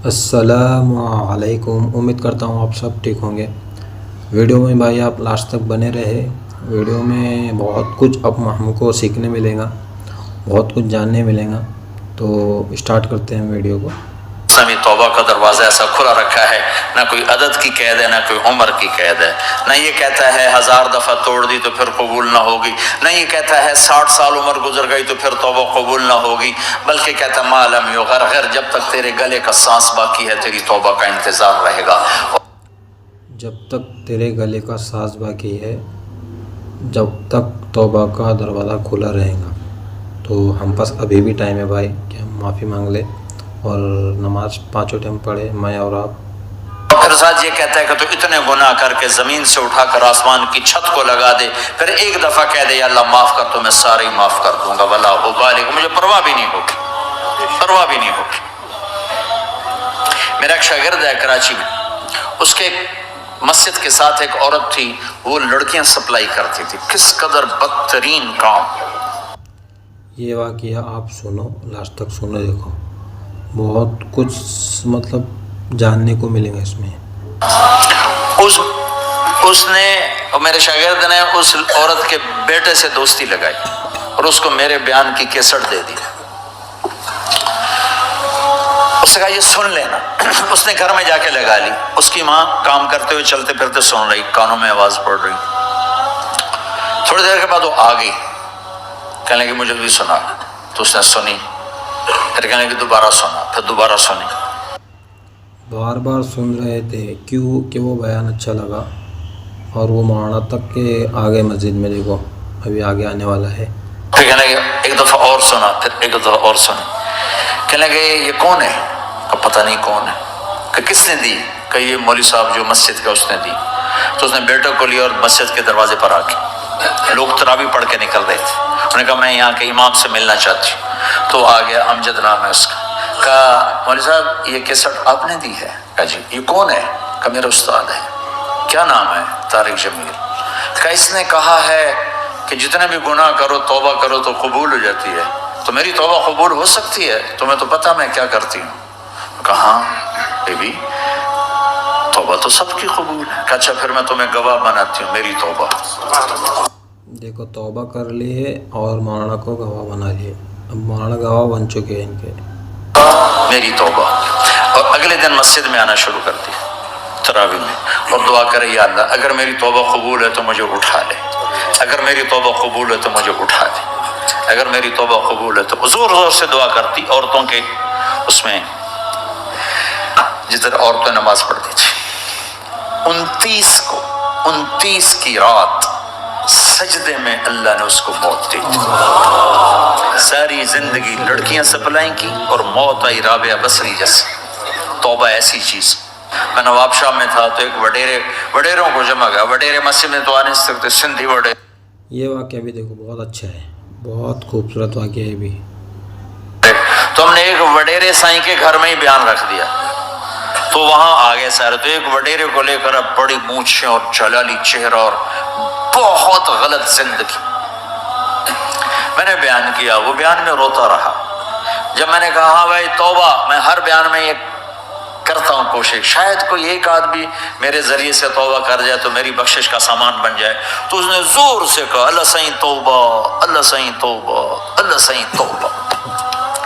السلام علیکم، امید کرتا ہوں آپ سب ٹھیک ہوں گے۔ ویڈیو میں بھائی آپ لاسٹ تک بنے رہے۔ ویڈیو میں بہت کچھ اب ہم کو سیکھنے ملے گا، بہت کچھ جاننے ملے گا، تو اسٹارٹ کرتے ہیں ویڈیو کو۔ توبہ کا دروازہ ایسا کھلا رکھا ہے، نہ کوئی عدد کی قید ہے، نہ کوئی عمر کی قید ہے، نہ یہ کہتا ہے 1000 دفعہ توڑ دی تو پھر قبول نہ ہوگی، نہ یہ کہتا ہے 60 سال عمر گزر گئی تو پھر توبہ قبول نہ ہوگی، بلکہ کہتا ما لم یغرغر، جب تک تیرے گلے کا سانس باقی ہے تیری توبہ کا انتظار رہے گا۔ جب تک تیرے گلے کا سانس باقی ہے، جب تک توبہ کا دروازہ کھلا رہے گا۔ تو ہم پاس ابھی بھی ٹائم ہے بھائی کہ ہم معافی مانگ لیں اور نماز 5 ٹائم پڑھے، میں اور آپ۔ پھر ساتھ یہ کہتا ہے کہ تو اتنے گناہ کر کے زمین سے اٹھا کر آسمان کی چھت کو لگا دے، پھر ایک دفعہ کہہ دے یا اللہ معاف کر تو میں سارے ہی معاف کر دوں گا، ولا ابالی، مجھے پرواہ بھی نہیں ہوگی، پرواہ بھی نہیں ہوگی۔ میرا ایک شاگرد ہے کراچی میں، اس کے مسجد کے ساتھ ایک عورت تھی، وہ لڑکیاں سپلائی کرتی تھی، کس قدر بدترین کام۔ یہ واقعہ آپ سنو، لاسٹ تک سنو، دیکھو بہت کچھ مطلب جاننے کو ملے گا اس میں۔ اس نے، میرے شاگرد نے اس عورت کے بیٹے سے دوستی لگائی اور اس کو میرے بیان کی کیسٹ دے دی۔ اس نے کہا یہ سن لینا۔ اس نے گھر میں جا کے لگا لی، اس کی ماں کام کرتے ہوئے چلتے پھرتے سن رہی، کانوں میں آواز پڑ رہی۔ تھوڑی دیر کے بعد وہ آ گئی، کہنے لگی مجھے بھی سنا، تو اس نے سنی، پھر کہنے لگی دوبارہ سنا، پھر دوبارہ سنی۔ بار بار سن رہے تھے، کیوں کہ وہ بیان اچھا لگا، اور وہ مولانا تک کے آگے مسجد میں، دیکھو ابھی آگے آنے والا ہے۔ پھر کہنے لگے ایک دفعہ اور سنا، پھر ایک دفعہ اور سنا۔ کہنے لگے یہ کون ہے؟ کہ پتہ نہیں کون ہے۔ کہ کس نے دی؟ کہ یہ مولوی صاحب جو مسجد کا، اس نے دی۔ تو اس نے بیٹے کو لیا اور مسجد کے دروازے پر آ کے، لوگ تراویح پڑھ کے نکل رہے تھے، انہوں نے کہا میں یہاں کے امام سے ملنا چاہتی ہوں۔ تو آ گیا، امجد نام ہے اس کا۔ کہا مولوی صاحب یہ کیسٹ آپ نے دی ہے؟ کہا جی۔ یہ کون ہے؟ کہ میرا استاد ہے۔ کیا نام ہے؟ طارق جمیل۔ کہ اس نے کہا ہے کہ جتنے بھی گناہ کرو توبہ کرو تو قبول ہو جاتی ہے، تو میری توبہ قبول ہو سکتی ہے؟ تمہیں تو پتہ میں کیا کرتی ہوں۔ کہا بی بی توبہ تو سب کی قبول ہے۔ کہ اچھا پھر میں تمہیں گواہ بناتی ہوں، میری توبہ۔ دیکھو توبہ کر لیے اور مولانا کو گواہ بنا لیے، اب مولانا گواہ بن چکے ہیں ان کے۔ میری توبہ۔ اور اگلے دن مسجد میں آنا شروع کر دی تراویح میں، اور دعا کرے یا اللہ اگر میری توبہ قبول ہے تو مجھے اٹھا لے، اگر میری توبہ قبول ہے تو مجھے اٹھا لے، اگر میری توبہ قبول ہے تو زور زور سے دعا کرتی۔ عورتوں کے اس میں جس طرح عورتیں نماز پڑھتی تھی، 29 کی رات سجدے میں اللہ نے اس کو موت دی۔ ساری زندگی لڑکیاں سپلائیں کی اور موت آئی رابعہ بصری جیسے۔ توبہ ایسی چیز۔ میں نواب شاہ میں تھا تو ایک وڈیروں کو جمع گیا، وڈیرے مسجد میں تو آ نہیں سکتے، سندھی وڈیرے۔ یہ واقعہ بھی دیکھو بہت اچھا ہے، بہت خوبصورت واقعہ ہے بھی۔ تو ہم نے ایک وڈیرے سائیں کے گھر میں ہی بیان رکھ دیا، تو وہاں آگے سارے، تو ایک وڈیرے کو لے کر اب بڑی مونچھیں اور جلالی چہرہ اور بہت غلط زندگی۔ میں نے بیان کیا، وہ بیان میں روتا رہا۔ جب میں نے کہا ہاں بھائی توبہ، میں ہر بیان میں یہ کرتا ہوں کوشش، شاید کوئی ایک آدمی میرے ذریعے سے توبہ کر جائے تو میری بخشش کا سامان بن جائے۔ تو اس نے زور سے کہا اللہ سائیں توبہ، اللہ سائیں توبہ، اللہ سائیں توبہ۔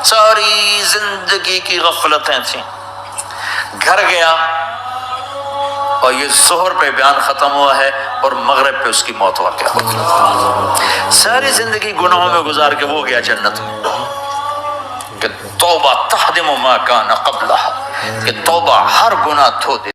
ساری زندگی کی غفلتیں تھیں۔ گھر گیا اور یہ ظہر پہ بیان ختم ہوا ہے اور مغرب پہ اس کی موت واقع ہوئی۔ ساری زندگی گناہوں میں گزار کے وہ گیا جنت میں۔ کہ توبہ تہدم ما کان قبلہ، کہ توبہ ہر گناہ دھو دے۔